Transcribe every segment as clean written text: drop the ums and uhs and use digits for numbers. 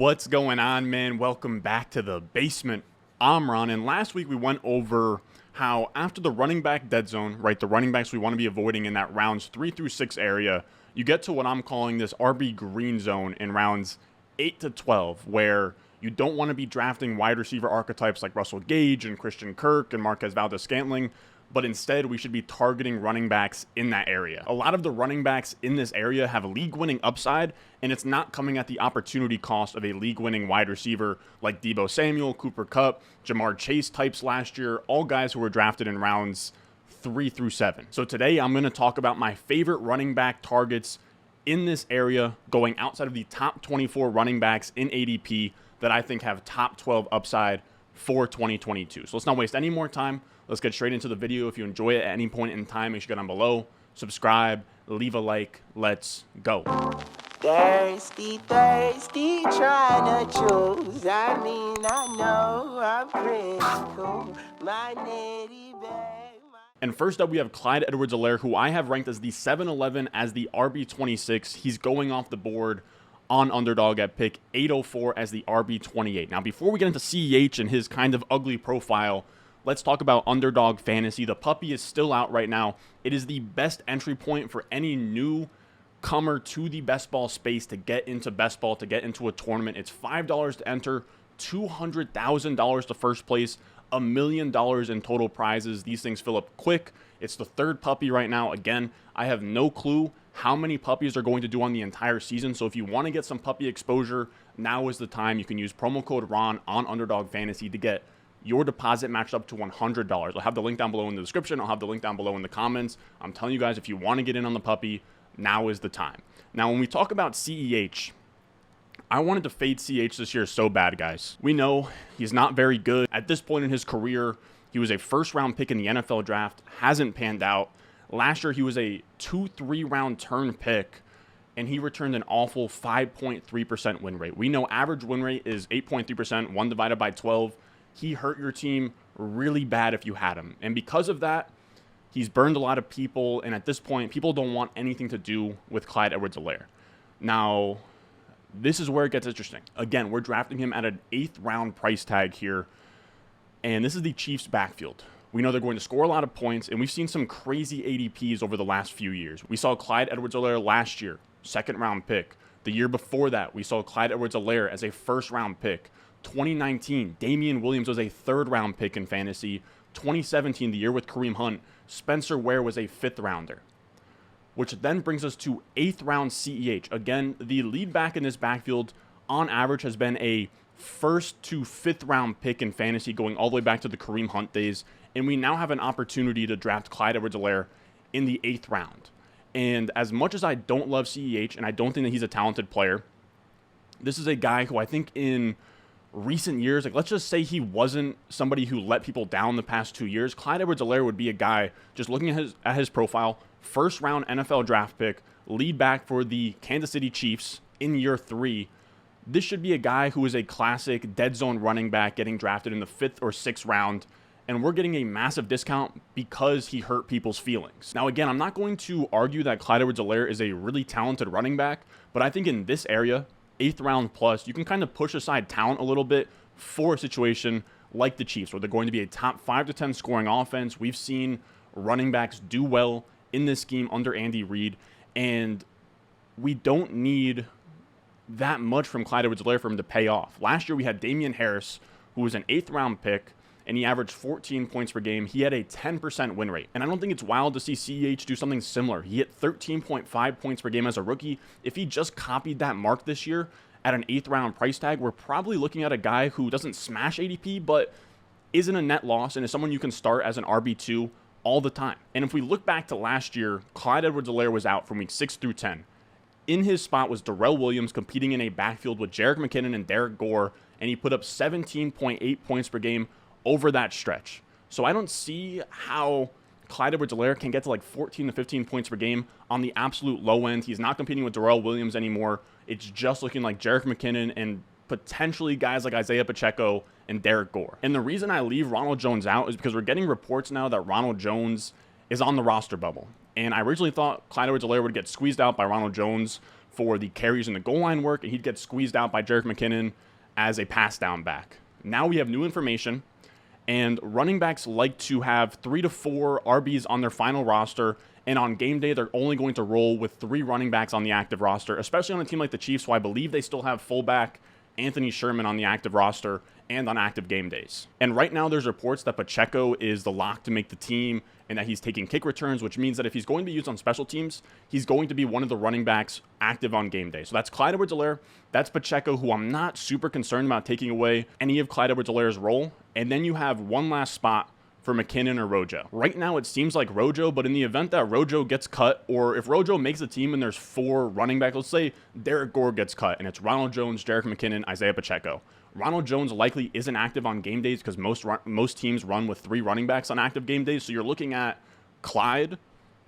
What's going on, man? Welcome back to the basement. I'm Ron, and last week we went over how after the running back dead zone, right, the running backs we want to be avoiding in that rounds 3 through 6 area, you get to what I'm calling this RB green zone in rounds 8 to 12, where you don't want to be drafting wide receiver archetypes like Russell Gage and Christian Kirk and Marquez Valdez-Scantling, but instead we should be targeting running backs in that area. A lot of the running backs in this area have league-winning upside, and it's not coming at the opportunity cost of a league-winning wide receiver like Deebo Samuel, Cooper Kupp, Jamar Chase types last year, all guys who were drafted in rounds 3 through 7. So today I'm going to talk about my favorite running back targets in this area going outside of the top 24 running backs in ADP that I think have top 12 upside for 2022. So let's not waste any more time. Let's get straight into the video. If you enjoy it at any point in time, make sure you go down below, subscribe, leave a like. Let's go. Thirsty, thirsty, trying to choose. I know I'm pretty cool. My nitty bag. And first up, we have Clyde Edwards-Helaire, who I have ranked as the 7-11 as the RB26. He's going off the board on Underdog at pick 804 as the RB28. Now, before we get into CEH and his kind of ugly profile, let's talk about Underdog Fantasy. The puppy is still out right now. It is the best entry point for any newcomer to the best ball space to get into best ball, to get into a tournament. It's $5 to enter, $200,000 to first place, $1 million in total prizes. These things fill up quick. It's the third puppy right now. Again, I have no clue how many puppies are going to do on the entire season. So if you want to get some puppy exposure, now is the time. You can use promo code RON on Underdog Fantasy to get your deposit matched up to $100. I'll have the link down below in the description. I'll have the link down below in the comments. I'm telling you guys, if you want to get in on the puppy, now is the time. Now, when we talk about CEH, I wanted to fade CEH this year so bad, guys. We know he's not very good. At this point in his career, he was a first-round pick in the NFL draft, hasn't panned out. Last year, he was a 2-3 round turn pick, and he returned an awful 5.3% win rate. We know average win rate is 8.3%, 1 divided by 12. He hurt your team really bad if you had him. And because of that, he's burned a lot of people. And at this point, people don't want anything to do with Clyde Edwards-Helaire. Now, this is where it gets interesting. Again, we're drafting him at an 8th round price tag here. And this is the Chiefs' backfield. We know they're going to score a lot of points. And we've seen some crazy ADPs over the last few years. We saw Clyde Edwards-Helaire last year, 2nd round pick. The year before that, we saw Clyde Edwards-Helaire as a 1st round pick. 2019, Damian Williams was a 3rd round pick in fantasy. 2017, the year with Kareem Hunt, Spencer Ware was a 5th rounder. Which then brings us to 8th round CEH. Again, the lead back in this backfield on average has been a 1st to 5th round pick in fantasy going all the way back to the Kareem Hunt days. And we now have an opportunity to draft Clyde Edwards-Helaire in the 8th round. And as much as I don't love CEH and I don't think that he's a talented player, this is a guy who I think in recent years, like let's just say he wasn't somebody who let people down the past 2 years, Clyde Edwards-Helaire would be a guy, just looking at his profile, 1st round NFL draft pick, lead back for the Kansas City Chiefs in year 3. This should be a guy who is a classic dead zone running back getting drafted in the 5th or 6th round, and we're getting a massive discount because he hurt people's feelings. Now again, I'm not going to argue that Clyde Edwards-Helaire is a really talented running back, but I think in this area, 8th round plus, you can kind of push aside talent a little bit for a situation like the Chiefs, where they're going to be a top 5 to 10 scoring offense. We've seen running backs do well in this scheme under Andy Reid, and we don't need that much from Clyde Edwards-Helaire for him to pay off. Last year, we had Damian Harris, who was an 8th round pick, and he averaged 14 points per game. He had a 10% win rate. And I don't think it's wild to see CEH do something similar. He hit 13.5 points per game as a rookie. If he just copied that mark this year at an 8th round price tag, we're probably looking at a guy who doesn't smash ADP, but isn't a net loss and is someone you can start as an RB2 all the time. And if we look back to last year, Clyde Edwards-Helaire was out from week 6 through 10. In his spot was Darrell Williams competing in a backfield with Jerick McKinnon and Derek Gore, and he put up 17.8 points per game over that stretch. So I don't see how Clyde Edwards-Helaire can get to like 14 to 15 points per game on the absolute low end. He's not competing with Darrell Williams anymore. It's just looking like Jerick McKinnon and potentially guys like Isaiah Pacheco and Derek Gore. And the reason I leave Ronald Jones out is because we're getting reports now that Ronald Jones is on the roster bubble. And I originally thought Clyde Edwards-Helaire would get squeezed out by Ronald Jones for the carries and the goal line work, and he'd get squeezed out by Jerick McKinnon as a pass down back. Now we have new information, and running backs like to have 3 to 4 RBs on their final roster, and on game day, they're only going to roll with 3 running backs on the active roster, especially on a team like the Chiefs, so I believe they still have fullback Anthony Sherman on the active roster and on active game days. And right now, there's reports that Pacheco is the lock to make the team and that he's taking kick returns, which means that if he's going to be used on special teams, he's going to be one of the running backs active on game day. So that's Clyde Edwards-Helaire. That's Pacheco, who I'm not super concerned about taking away any of Clyde Edwards-Helaire's role. And then you have one last spot for McKinnon or Rojo. Right now, it seems like Rojo, but in the event that Rojo gets cut, or if Rojo makes the team and there's 4 running backs, let's say Derek Gore gets cut, and it's Ronald Jones, Jerick McKinnon, Isaiah Pacheco. Ronald Jones likely isn't active on game days because most teams run with 3 running backs on active game days. So you're looking at Clyde,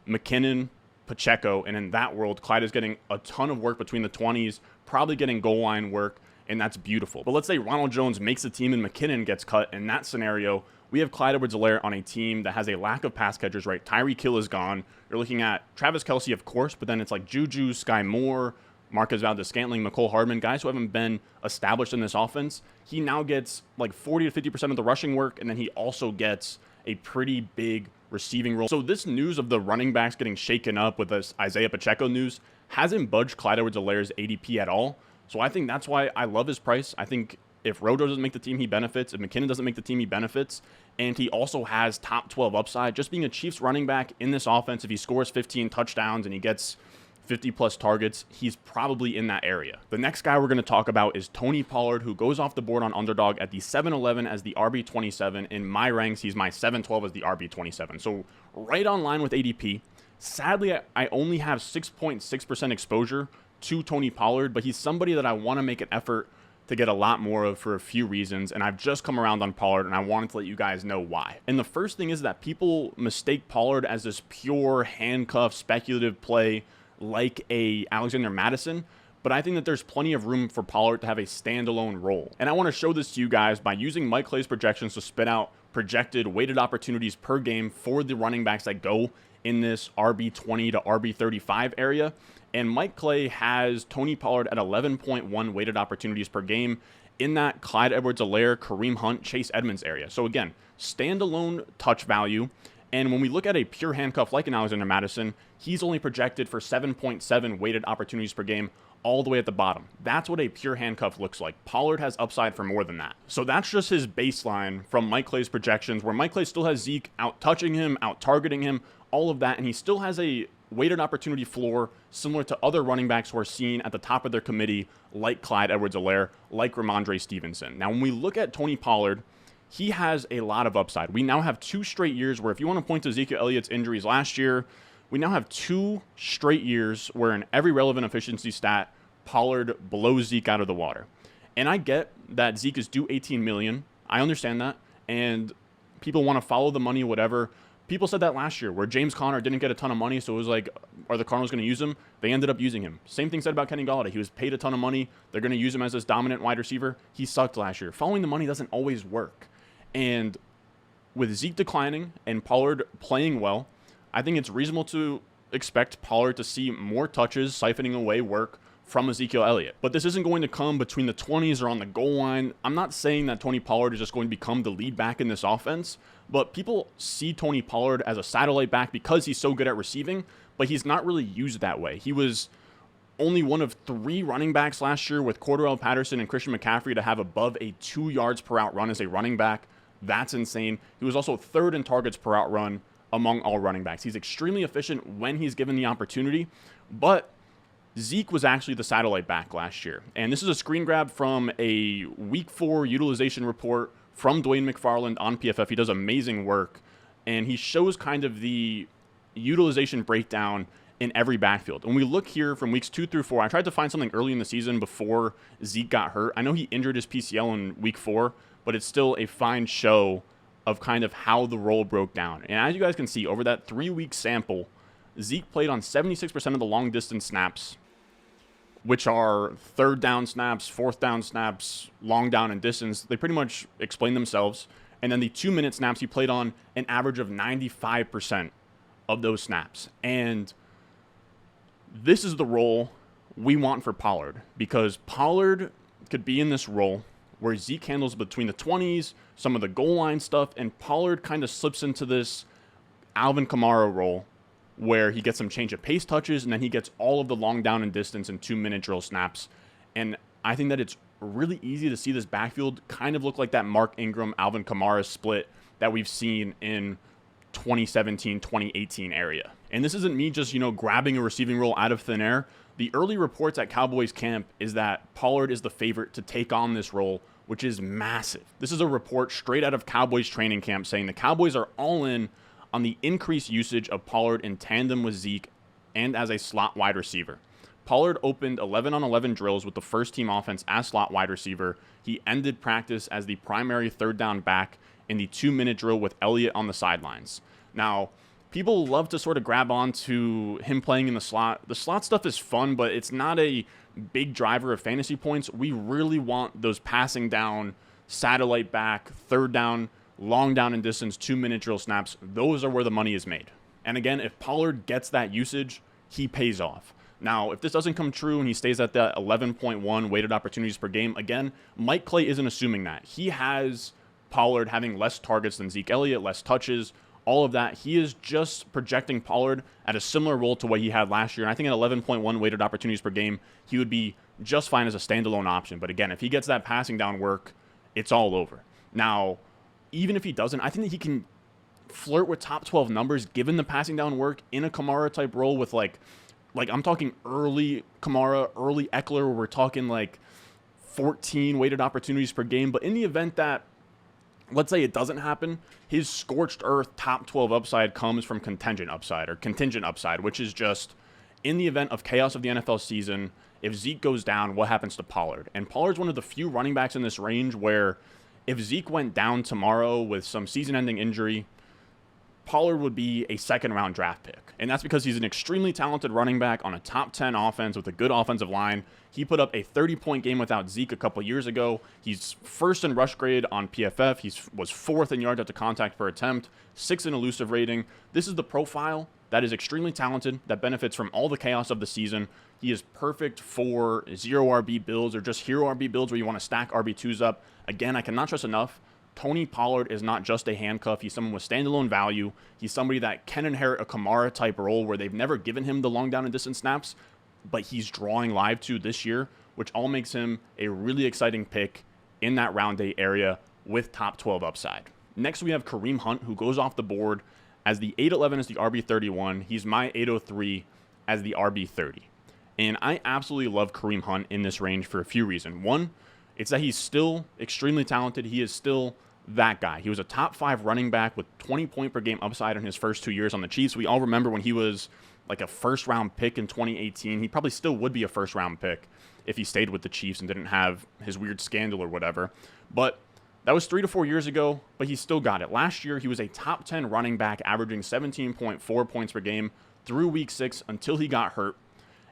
McKinnon, Pacheco, and in that world, Clyde is getting a ton of work between the 20s, probably getting goal line work, and that's beautiful. But let's say Ronald Jones makes the team and McKinnon gets cut. In that scenario, we have Clyde Edwards-Helaire on a team that has a lack of pass catchers, right? Tyreek Hill is gone. You're looking at Travis Kelce, of course, but then it's like Juju, Sky Moore, Marquez Valdez-Scantling, Mecole Hardman, guys who haven't been established in this offense. He now gets like 40 to 50% of the rushing work, and then he also gets a pretty big receiving role. So this news of the running backs getting shaken up with this Isaiah Pacheco news hasn't budged Clyde Edwards-Helaire's ADP at all. So I think that's why I love his price. I think if Rojo doesn't make the team, he benefits. If McKinnon doesn't make the team, he benefits. And he also has top 12 upside. Just being a Chiefs running back in this offense, if he scores 15 touchdowns and he gets 50-plus targets, he's probably in that area. The next guy we're going to talk about is Tony Pollard, who goes off the board on Underdog at the 7-11 as the RB27. In my ranks, he's my 7-12 as the RB27. So right on line with ADP. Sadly, I only have 6.6% exposure to Tony Pollard, but he's somebody that I want to make an effort to get a lot more of for a few reasons, and I've just come around on Pollard, and I wanted to let you guys know why. And the first thing is that people mistake Pollard as this pure handcuff speculative play like a Alexander Mattison, but I think that there's plenty of room for Pollard to have a standalone role. And I want to show this to you guys by using Mike Clay's projections to spit out projected weighted opportunities per game for the running backs that go in this RB20 to RB35 area. And Mike Clay has Tony Pollard at 11.1 weighted opportunities per game in that Clyde Edwards-Helaire, Kareem Hunt, Chase Edmonds area. So again, standalone touch value. And when we look at a pure handcuff like an Alexander Mattison, he's only projected for 7.7 weighted opportunities per game all the way at the bottom. That's what a pure handcuff looks like. Pollard has upside for more than that. So that's just his baseline from Mike Clay's projections, where Mike Clay still has Zeke out touching him, out targeting him, all of that, and he still has a weighted opportunity floor similar to other running backs who are seen at the top of their committee, like Clyde Edwards-Helaire, like Rhamondre Stevenson. Now, when we look at Tony Pollard, he has a lot of upside. We now have 2 straight years where, if you want to point to Ezekiel Elliott's injuries last year, we now have 2 straight years where in every relevant efficiency stat, Pollard blows Zeke out of the water. And I get that Zeke is due $18 million. I understand that. And people want to follow the money, whatever. People said that last year where James Conner didn't get a ton of money, so it was like, are the Cardinals going to use him? They ended up using him. Same thing said about Kenny Golladay. He was paid a ton of money. They're going to use him as this dominant wide receiver. He sucked last year. Following the money doesn't always work. And with Zeke declining and Pollard playing well, I think it's reasonable to expect Pollard to see more touches, siphoning away work from Ezekiel Elliott. But this isn't going to come between the 20s or on the goal line. I'm not saying that Tony Pollard is just going to become the lead back in this offense, but people see Tony Pollard as a satellite back because he's so good at receiving, but he's not really used that way. He was only one of 3 running backs last year with Cordarrelle Patterson and Christian McCaffrey to have above a 2 yards per out run as a running back. That's insane. He was also 3rd in targets per out run among all running backs. He's extremely efficient when he's given the opportunity, but Zeke was actually the satellite back last year. And this is a screen grab from a Week 4 utilization report from Dwayne McFarland on PFF. He does amazing work, and he shows kind of the utilization breakdown in every backfield. When we look here from weeks 2 through 4, I tried to find something early in the season before Zeke got hurt. I know he injured his PCL in week 4, but it's still a fine show of kind of how the role broke down. And as you guys can see, over that 3-week sample, Zeke played on 76% of the long distance snaps, which are 3rd down snaps, 4th down snaps, long down and distance. They pretty much explain themselves. And then the 2-minute snaps, he played on an average of 95% of those snaps. And this is the role we want for Pollard, because Pollard could be in this role where Zeke handles between the 20s, some of the goal line stuff, and Pollard kind of slips into this Alvin Kamara role where he gets some change of pace touches, and then he gets all of the long down and distance and 2-minute drill snaps. And I think that it's really easy to see this backfield kind of look like that Mark Ingram, Alvin Kamara split that we've seen in 2017, 2018 area. And this isn't me just, grabbing a receiving role out of thin air. The early reports at Cowboys camp is that Pollard is the favorite to take on this role, which is massive. This is a report straight out of Cowboys training camp saying the Cowboys are all in on the increased usage of Pollard in tandem with Zeke and as a slot wide receiver. Pollard opened 11-on-11 drills with the first team offense as slot wide receiver. He ended practice as the primary third down back in the 2-minute drill with Elliott on the sidelines. Now, people love to sort of grab on to him playing in the slot. The slot stuff is fun, but it's not a big driver of fantasy points. We really want those passing down, satellite back, third down, long down and distance, 2-minute drill snaps. Those are where the money is made. And again, if Pollard gets that usage, he pays off. Now, if this doesn't come true and he stays at that 11.1 weighted opportunities per game, again, Mike Clay isn't assuming that. He has Pollard having less targets than Zeke Elliott, less touches, all of that. He is just projecting Pollard at a similar role to what he had last year. And I think at 11.1 weighted opportunities per game, he would be just fine as a standalone option. But again, if he gets that passing down work, it's all over. Now, even if he doesn't, I think that he can flirt with top 12 numbers given the passing down work in a Kamara type role with like I'm talking early Kamara, early Eckler, where we're talking like 14 weighted opportunities per game. But in the event that, let's say it doesn't happen, his scorched earth top 12 upside comes from contingent upside, which is just in the event of chaos of the NFL season, if Zeke goes down, what happens to Pollard? And Pollard's one of the few running backs in this range where if Zeke went down tomorrow with some season-ending injury, Pollard would be a second-round draft pick. And that's because he's an extremely talented running back on a top 10 offense with a good offensive line. He put up a 30-point game without Zeke a couple years ago. He's first in rush grade on PFF. He was fourth in yards after contact per attempt, sixth in elusive rating. This is the profile that is extremely talented, that benefits from all the chaos of the season. He is perfect for 0 RB builds or just hero RB builds where you want to stack RB2s up. Again, I cannot stress enough, Tony Pollard is not just a handcuff. He's someone with standalone value. He's somebody that can inherit a Kamara-type role where they've never given him the long down and distance snaps, but he's drawing live to this year, which all makes him a really exciting pick in that round 8 area with top 12 upside. Next, we have Kareem Hunt, who goes off the board as the 811 as the RB31. He's my 803 as the RB30. And I absolutely love Kareem Hunt in this range for a few reasons. One, it's that he's still extremely talented. He is still that guy. He was a top 5 running back with 20-point per game upside in his first 2 years on the Chiefs. We all remember when he was like a first-round pick in 2018. He probably still would be a first-round pick if he stayed with the Chiefs and didn't have his weird scandal or whatever. But that was 3 to 4 years ago, but he still got it. Last year, he was a top 10 running back, averaging 17.4 points per game through week 6 until he got hurt.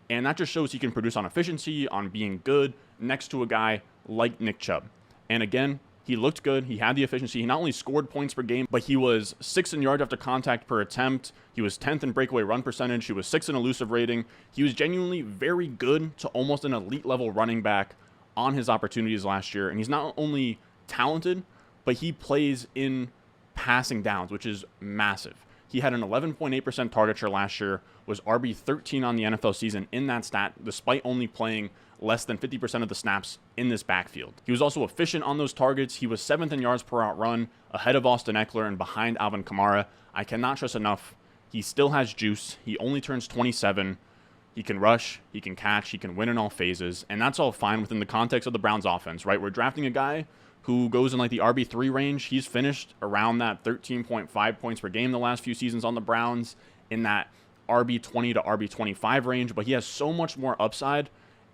And that just shows he can produce on efficiency, on being good, next to a guy like Nick Chubb. And again, he looked good. He had the efficiency. He not only scored points per game, but he was 6th in yards after contact per attempt. He was 10th in breakaway run percentage. He was 6th in elusive rating. He was genuinely very good to almost an elite level running back on his opportunities last year. And he's not only talented, but he plays in passing downs, which is massive. He had an 11.8% target share last year, was RB13 on the NFL season in that stat, despite only playing less than 50% of the snaps in this backfield. He was also efficient on those targets. He was 7th in yards per route run, ahead of Austin Eckler and behind Alvin Kamara. I cannot stress enough, he still has juice. He only turns 27. He can rush, he can catch, he can win in all phases, and that's all fine within the context of the Browns offense, right? We're drafting a guy who goes in like the RB3 range. He's finished around that 13.5 points per game the last few seasons on the Browns, in that RB20 to RB25 range, but he has so much more upside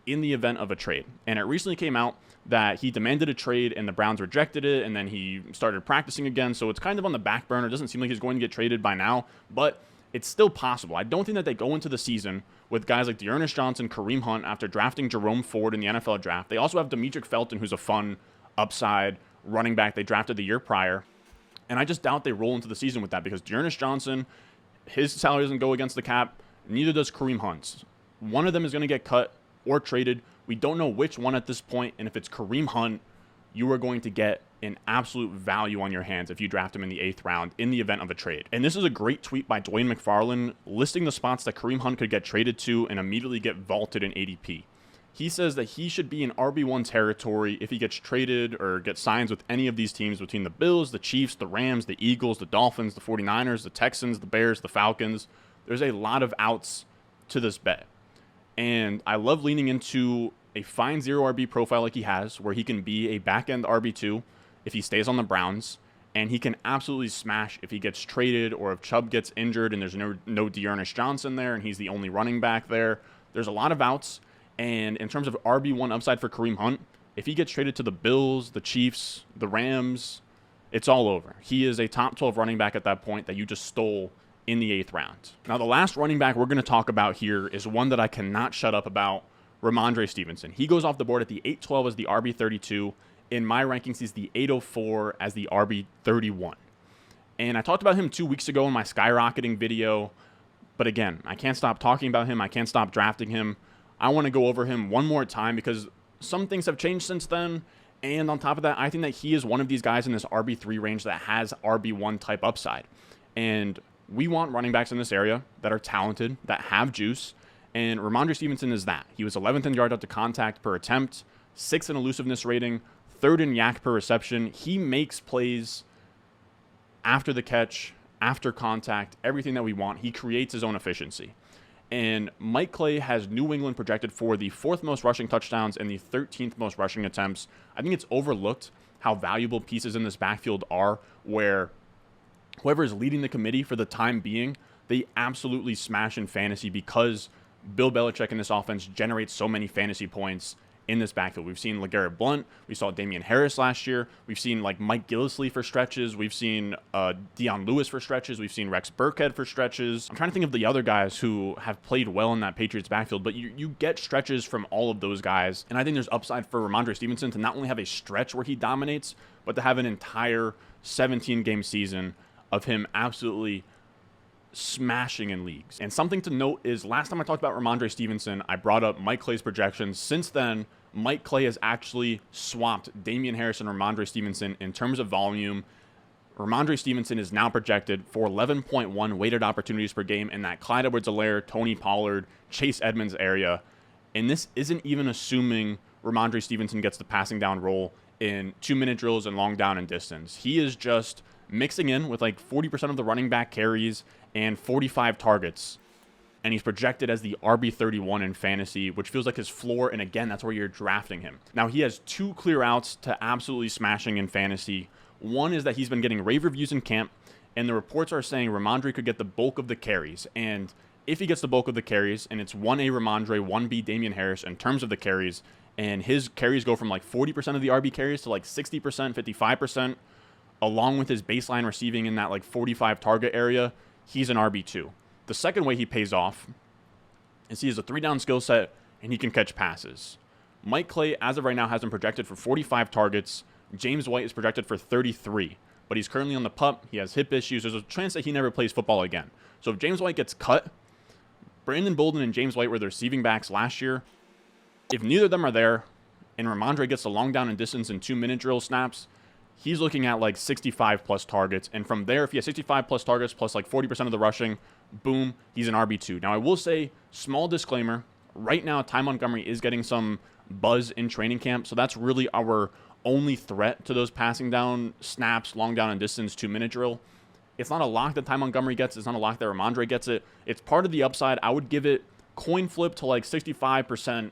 in the event of a trade. And it recently came out that he demanded a trade and the Browns rejected it, and then he started practicing again, so it's kind of on the back burner. It doesn't seem like he's going to get traded by now, but it's still possible. I don't think that they go into the season with guys like Dearness Johnson, Kareem Hunt, after drafting Jerome Ford in the NFL draft. They also have Demetric Felton, who's a fun upside running back they drafted the year prior. And I just doubt they roll into the season with that, because Dearness Johnson, his salary doesn't go against the cap. Neither does Kareem Hunt's. One of them is going to get cut or traded. We don't know which one at this point, and if it's Kareem Hunt, you are going to get an absolute value on your hands if you draft him in the 8th round in the event of a trade. And this is a great tweet by Dwayne McFarland listing the spots that Kareem Hunt could get traded to and immediately get vaulted in ADP. He says that he should be in RB1 territory if he gets traded or gets signs with any of these teams between the Bills, the Chiefs, the Rams, the Eagles, the Dolphins, the 49ers, the Texans, the Bears, the Falcons. There's a lot of outs to this bet. And I love leaning into a fine 0 RB profile like he has, where he can be a back-end RB2 if he stays on the Browns, and he can absolutely smash if he gets traded or if Chubb gets injured and there's no Dearness Johnson there and he's the only running back there. There's a lot of outs, and in terms of RB1 upside for Kareem Hunt, if he gets traded to the Bills, the Chiefs, the Rams, it's all over. He is a top 12 running back at that point that you just stole in the 8th round. Now, the last running back we're going to talk about here is one that I cannot shut up about, Rhamondre Stevenson. He goes off the board at the 812 as the RB32. In my rankings, he's the 804 as the RB31. And I talked about him 2 weeks ago in my skyrocketing video. But again, I can't stop talking about him. I can't stop drafting him. I want to go over him one more time because some things have changed since then. And on top of that, I think that he is one of these guys in this RB3 range that has RB1 type upside. And we want running backs in this area that are talented, that have juice. And Rhamondre Stevenson is that. He was 11th in yards after contact per attempt, 6th in elusiveness rating, 3rd in yak per reception. He makes plays after the catch, after contact, everything that we want. He creates his own efficiency. And Mike Clay has New England projected for the 4th most rushing touchdowns and the 13th most rushing attempts. I think it's overlooked how valuable pieces in this backfield are, where whoever is leading the committee for the time being, they absolutely smash in fantasy because Bill Belichick in this offense generates so many fantasy points in this backfield. We've seen LeGarrette Blount. We saw Damian Harris last year. We've seen like Mike Gillislee for stretches. We've seen Dion Lewis for stretches. We've seen Rex Burkhead for stretches. I'm trying to think of the other guys who have played well in that Patriots backfield, but you get stretches from all of those guys. And I think there's upside for Rhamondre Stevenson to not only have a stretch where he dominates, but to have an entire 17-game season of him absolutely smashing in leagues. And something to note is last time I talked about Rhamondre Stevenson, I brought up Mike Clay's projections. Since then, Mike Clay has actually swapped Damian Harris and Rhamondre Stevenson in terms of volume. Rhamondre Stevenson is now projected for 11.1 weighted opportunities per game in that Clyde Edwards-Helaire, Tony Pollard, Chase Edmonds area. And this isn't even assuming Rhamondre Stevenson gets the passing down role in 2-minute drills and long down and distance. He is just mixing in with like 40% of the running back carries and 45 targets. And he's projected as the RB31 in fantasy, which feels like his floor. And again, that's where you're drafting him. Now, he has 2 clear outs to absolutely smashing in fantasy. One is that he's been getting rave reviews in camp, and the reports are saying Rhamondre could get the bulk of the carries. And if he gets the bulk of the carries, and it's 1A Rhamondre, 1B Damian Harris in terms of the carries, and his carries go from like 40% of the RB carries to like 60%, 55%, along with his baseline receiving in that like 45 target area, he's an RB2. The second way he pays off is he has a 3-down skill set and he can catch passes. Mike Clay, as of right now, has him projected for 45 targets. James White is projected for 33, but he's currently on the PUP. He has hip issues. There's a chance that he never plays football again. So if James White gets cut, Brandon Bolden and James White were the receiving backs last year. If neither of them are there and Rhamondre gets the long down and distance in 2-minute drill snaps, he's looking at like 65 plus targets. And from there, if he has 65 plus targets plus like 40% of the rushing, boom, he's an RB2. Now, I will say, small disclaimer, right now, Ty Montgomery is getting some buzz in training camp. So that's really our only threat to those passing down snaps, long down and distance, 2-minute drill. It's not a lock that Ty Montgomery gets. It's not a lock that Rhamondre gets it. It's part of the upside. I would give it coin flip to like 65%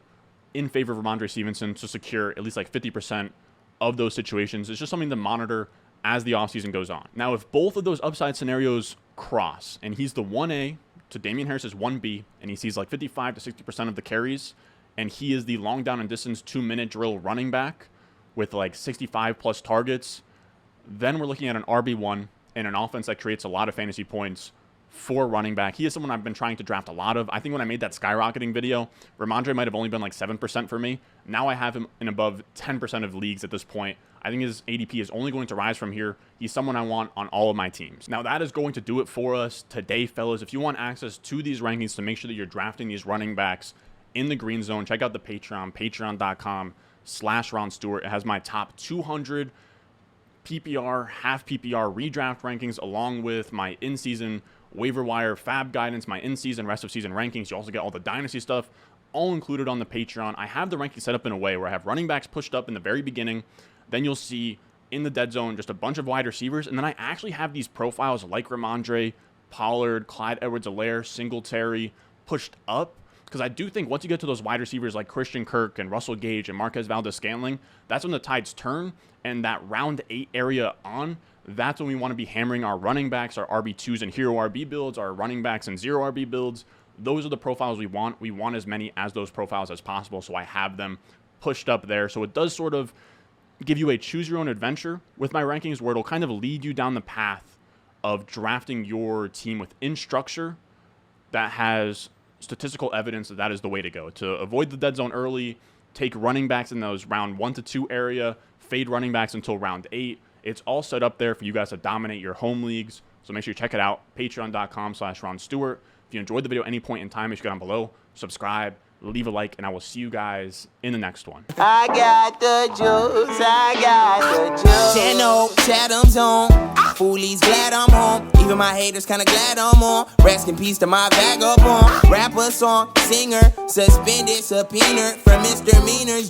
in favor of Rhamondre Stevenson to secure at least like 50% of those situations. It's just something to monitor as the offseason goes on. Now, if both of those upside scenarios cross and he's the 1A to Damian Harris's 1B and he sees like 55 to 60% of the carries and he is the long down and distance 2-minute drill running back with like 65 plus targets, then we're looking at an RB1 and an offense that creates a lot of fantasy points for running back. He is someone I've been trying to draft a lot of. I think when I made that skyrocketing video, Rhamondre might have only been like 7% for me. Now I have him in above 10% of leagues at this point. I think his ADP is only going to rise from here. He's someone I want on all of my teams. Now that is going to do it for us today, fellas. If you want access to these rankings to make sure that you're drafting these running backs in the green zone. Check out the Patreon, patreon.com/Ron Stewart. It has my top 200 PPR, half PPR redraft rankings, along with my in-season waiver wire fab guidance, my in-season, rest of season rankings. You also get all the dynasty stuff, all included on the Patreon. I have the ranking set up in a way where I have running backs pushed up in the very beginning. Then you'll see in the dead zone just a bunch of wide receivers. And then I actually have these profiles like Rhamondre, Pollard, Clyde Edwards-Helaire, Singletary pushed up. Because I do think once you get to those wide receivers like Christian Kirk and Russell Gage and Marquez Valdes-Scantling, that's when the tides turn. And that round 8 area on, that's when we want to be hammering our running backs, our RB2s and hero RB builds, our running backs and zero RB builds. Those are the profiles we want. We want as many as those profiles as possible, so I have them pushed up there. So it does sort of give you a choose your own adventure with my rankings, where it'll kind of lead you down the path of drafting your team within structure that has statistical evidence that is the way to go. To avoid the dead zone early, take running backs in those round 1 to 2 area, fade running backs until round 8. It's all set up there for you guys to dominate your home leagues. So make sure you check it out, patreon.com/Ron Stewart. If you enjoyed the video at any point in time, make sure you go down below, subscribe, leave a like, and I will see you guys in the next one. I got the juice, I got the juice. Channel, Chatham's on. Foolies glad I'm home. Even my haters kinda glad I'm on. Rest in peace to my vagabond. Rapper song, singer, suspended, subpoena for misdemeanors.